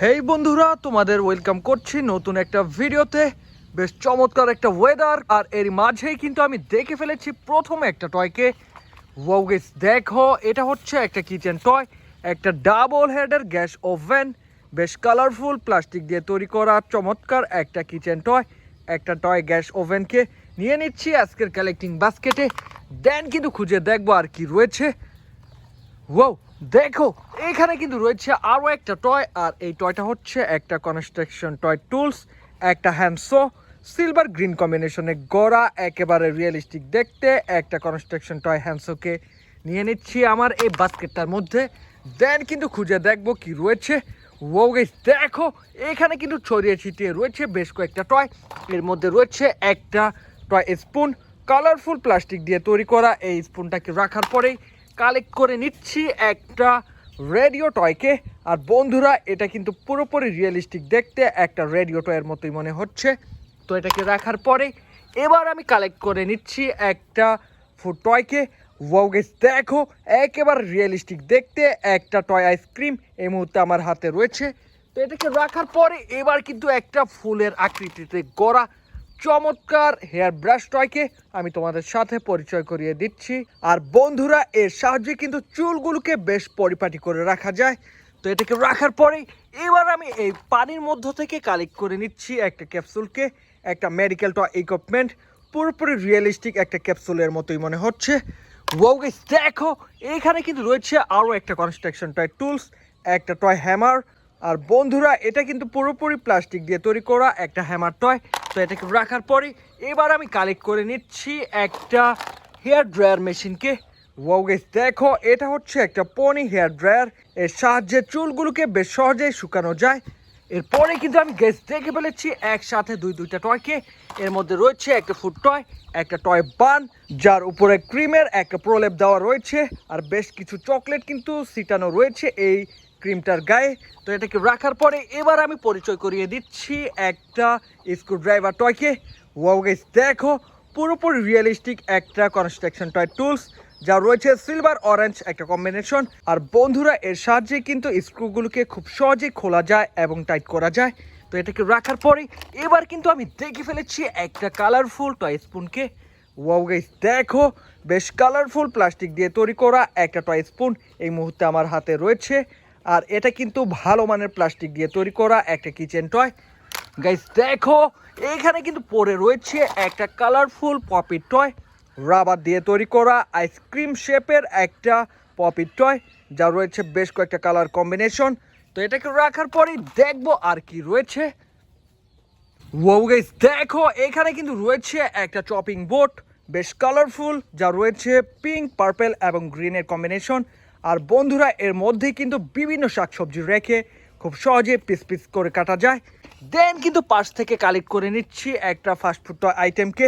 হেই বন্ধুরা, তোমাদের ওয়েলকাম করছি নতুন একটা ভিডিওতে। বেশ চমৎকার একটা ওয়েদার, আর এর মাঝেই কিন্তু আমি দেখে ফেলেছি প্রথমে একটা টয়কে। ওয়াও গাইস, দেখো এটা হচ্ছে একটা কিচেন টয়, একটা ডাবল হেডের গ্যাস ওভেন। বেশ কালারফুল প্লাস্টিক দিয়ে তৈরি করা চমৎকার একটা কিচেন টয়। একটা টয় গ্যাস ওভেনকে নিয়ে নিচ্ছি আজকের কালেক্টিং বাস্কেটে। দেন কিন্তু খুঁজে দেখবো আর কি রয়েছে। ওয়াও, দেখো এখানে কিন্তু রয়েছে আরও একটা টয়, আর এই টয়টা হচ্ছে একটা কনস্ট্রাকশন টয় টুলস, একটা হ্যান্ডসো সিলভার গ্রিন কম্বিনেশনে গড়া, একেবারে রিয়েলিস্টিক দেখতে একটা কনস্ট্রাকশন টয় হ্যান্ডসোকে নিয়ে নিচ্ছি আমার এই বাস্কেটটার মধ্যে। দেন কিন্তু খুঁজে দেখবো কি রয়েছে। ওয়াও গাইস, দেখো এখানে কিন্তু ছড়িয়ে ছিটিয়ে রয়েছে বেশ কয়েকটা টয়। এর মধ্যে রয়েছে একটা টয় স্পুন, কালারফুল প্লাস্টিক দিয়ে তৈরি করা। এই স্পুনটাকে রাখার পরেই কালেক্ট করে নিচ্ছি একটা রেডিও টয়কে। আর বন্ধুরা, এটা কিন্তু পুরোপুরি রিয়েলিস্টিক দেখতে, একটা রেডিও টয়ের মতোই মনে হচ্ছে। তো এটাকে রাখার পরে এবার আমি কালেক্ট করে নিচ্ছি একটা ফুড টয়কে। ওয়াও গাইস, দেখো একেবারে রিয়েলিস্টিক দেখতে একটা টয় আইসক্রিম এই মুহূর্তে আমার হাতে রয়েছে। তো এটাকে রাখার পরে এবার কিন্তু একটা ফুলের আকৃতিতে গড়া চমৎকার হেয়ার ব্রাশ টয়কে আমি তোমাদের সাথে পরিচয় করিয়ে দিচ্ছি। আর বন্ধুরা, এর সাহায্যে কিন্তু চুলগুলোকে বেশ পরিপাটি করে রাখা যায়। তো এটাকে রাখার পরেই এবার আমি এই পানির মধ্য থেকে কালেক্ট করে নিচ্ছি একটা ক্যাপসুলকে, একটা মেডিকেল টয় ইকুইপমেন্ট, পুরোপুরি রিয়েলিস্টিক একটা ক্যাপসুলের মতোই মনে হচ্ছে। ওয়াও গাইস, দেখো এখানে কিন্তু রয়েছে আরও একটা কনস্ট্রাকশন টয় টুলস, একটা টয় হ্যামার। আর বন্ধুরা, এটা কিন্তু পুরোপুরি প্লাস্টিক দিয়ে তৈরি করা একটা হ্যামার টয়। তো এটাকে রাখার পরে এবার আমি কালেক্ট করে নিচ্ছি একটা হেয়ার ড্রায়ার মেশিনকে। ওয়াও গাইস, দেখো এটা হচ্ছে একটা পনি হেয়ার ড্রায়ার। এর সাহায্যে চুলগুলোকে বেশ সহজেই শুকানো যায়। এরপরে কিন্তু আমি গ্যাস দেখে ফেলেছি একসাথে দুইটা টয়কে। এর মধ্যে রয়েছে একটা ফুড টয়, একটা টয় বান, যার উপরে ক্রিমের একটা প্রলেপ দেওয়া রয়েছে, আর বেশ কিছু চকলেট কিন্তু ছিটানো রয়েছে এই ক্রিমটার গায়ে। তো এটাকে রাখার পরে এবার আমি পরিচয় করিয়ে দিচ্ছি একটা স্ক্রুড্রাইভার টয়কে। ওয়াও গাইস, দেখো পুরোপুরি রিয়েলিস্টিক একটা কনস্ট্রাকশন টয় টুলস, যা রয়েছে সিলভার অরেঞ্জ একটা কম্বিনেশন। আর বন্ধুরা, এর সাহায্যে কিন্তু স্ক্রুগুলোকে খুব সহজেই খোলা যায় এবং টাইট করা যায়। তো এটাকে রাখার পরে এবার কিন্তু আমি দেখে ফেলেছি একটা কালারফুল টয় স্পুনকে। ওয়াও গাইস, দেখো বেশ কালারফুল প্লাস্টিক দিয়ে তৈরি করা একটা টয় স্পুন এই মুহূর্তে আমার হাতে রয়েছে। আর এটা কিন্তু ভালো মানের প্লাস্টিক দিয়ে তৈরি করা একটা কিচেন টয়। গাইস, দেখো এখানে কিন্তু পরে রয়েছে একটা কালারফুল পপি টয়, রাবার দিয়ে তৈরি করা আইসক্রিম শেপের একটা পপি টয়, যা রয়েছে বেশ কয়েকটা কালার কম্বিনেশন। তো এটাকে রাখার পরেই দেখবো আর কি রয়েছে। ওয়াও গাইস, দেখো এখানে কিন্তু রয়েছে একটা চপিং বোর্ড, বেশ কালারফুল, যা রয়েছে পিঙ্ক, পার্পল এবং গ্রিনের কম্বিনেশন। আর বন্ধুরা, এর মধ্যে কিন্তু বিভিন্ন শাকসবজি রেখে খুব সহজে পিস পিস করে কাটা যায়। দেন কিন্তু পাশ থেকে কালেক্ট করে নিচ্ছি একটা ফাস্টফুড টয় আইটেমকে।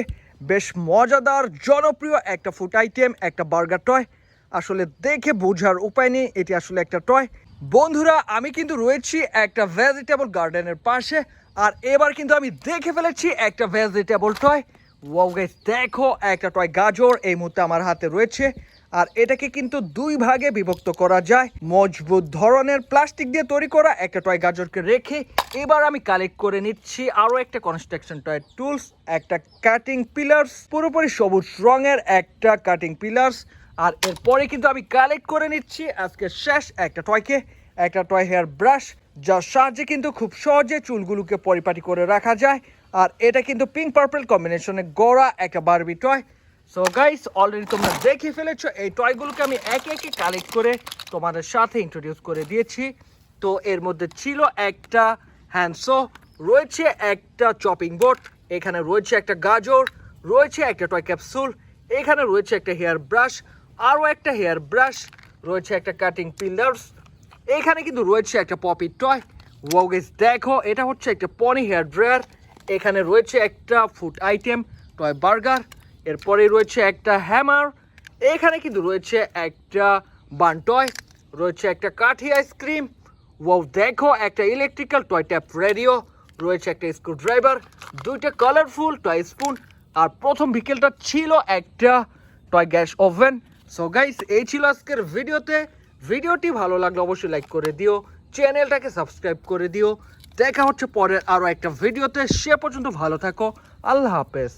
বেশ মজাদার জনপ্রিয় একটা ফুড আইটেম, একটা বার্গার টয়। আসলে দেখে বোঝার উপায় নেই এটি আসলে একটা টয়। বন্ধুরা, আমি কিন্তু রয়েছি একটা ভেজিটেবল গার্ডেনের পাশে, আর এবার কিন্তু আমি দেখে ফেলেছি একটা ভেজিটেবল টয়। ওয়াও গাইস, দেখো একটা টয় গাজর এই মুহূর্তে আমার হাতে রয়েছে। আর এটাকে কিন্তু দুই ভাগে বিভক্ত করা যায়, মজবুত ধরনের প্লাস্টিক দিয়ে তৈরি করা একটা টয় গাজরকে রেখে এবার আমি কালেক্ট করে নিচ্ছি আরও একটা কনস্ট্রাকশন টয় টুলস, একটা কাটিং পিলার্স, পুরোপুরি সবুজ রঙের একটা কাটিং পিলার্স। আর এরপরে কিন্তু আমি কালেক্ট করে নিচ্ছি আজকে শেষ একটা টয়কে, একটা টয় হেয়ার ব্রাশ, যার সাহায্যে কিন্তু খুব সহজে চুলগুলোকে পরিপাটি করে রাখা যায়। আর এটা কিন্তু পিঙ্ক পার্পল কম্বিনেশনে গড়া একটা Barbie toy. So guys, already তোমরা দেখে ফেলেছো এই টয়গুলোকে আমি একে একে কালেক্ট করে তোমাদের সাথে ইন্ট্রোডিউস করে দিয়েছি। তো এর মধ্যে ছিল একটা হ্যান্ডসো, রয়েছে একটা চপিং বোর্ড, এখানে রয়েছে একটা গাজর, রয়েছে একটা টয় ক্যাপসুল, এখানে রয়েছে একটা হেয়ার ব্রাশ, আরও একটা হেয়ার ব্রাশ, রয়েছে একটা কাটিং পিলার্স, এখানে কিন্তু রয়েছে একটা পপি টয়। ওয়াও গাইস, দেখো এটা হচ্ছে একটা পনি হেয়ার ড্রায়ার, এখানে রয়েছে একটা ফুড আইটেম টয় বার্গার, এরপরে রয়েছে একটা হ্যামার, এখানে কিন্তু রয়েছে একটা বান টয়, রয়েছে একটা কাঠি আইসক্রিম। ওয়াও, দেখো একটা ইলেকট্রিক্যাল টয় ট্যাপ রেডিও, রয়েছে একটা স্ক্রুড্রাইভার, দুইটা কালারফুল টয় স্পুন, আর প্রথম বিকেলটা ছিল একটা toy gas oven. So guys, এই ছিল আজকের ভিডিওতে। ভিডিওটি ভালো লাগলে অবশ্যই লাইক করে দিও, চ্যানেলটাকে সাবস্ক্রাইব করে দিও। দেখা হচ্ছে পরের আরও একটা ভিডিওতে, সে পর্যন্ত ভালো থাকো। আল্লাহ হাফেজ।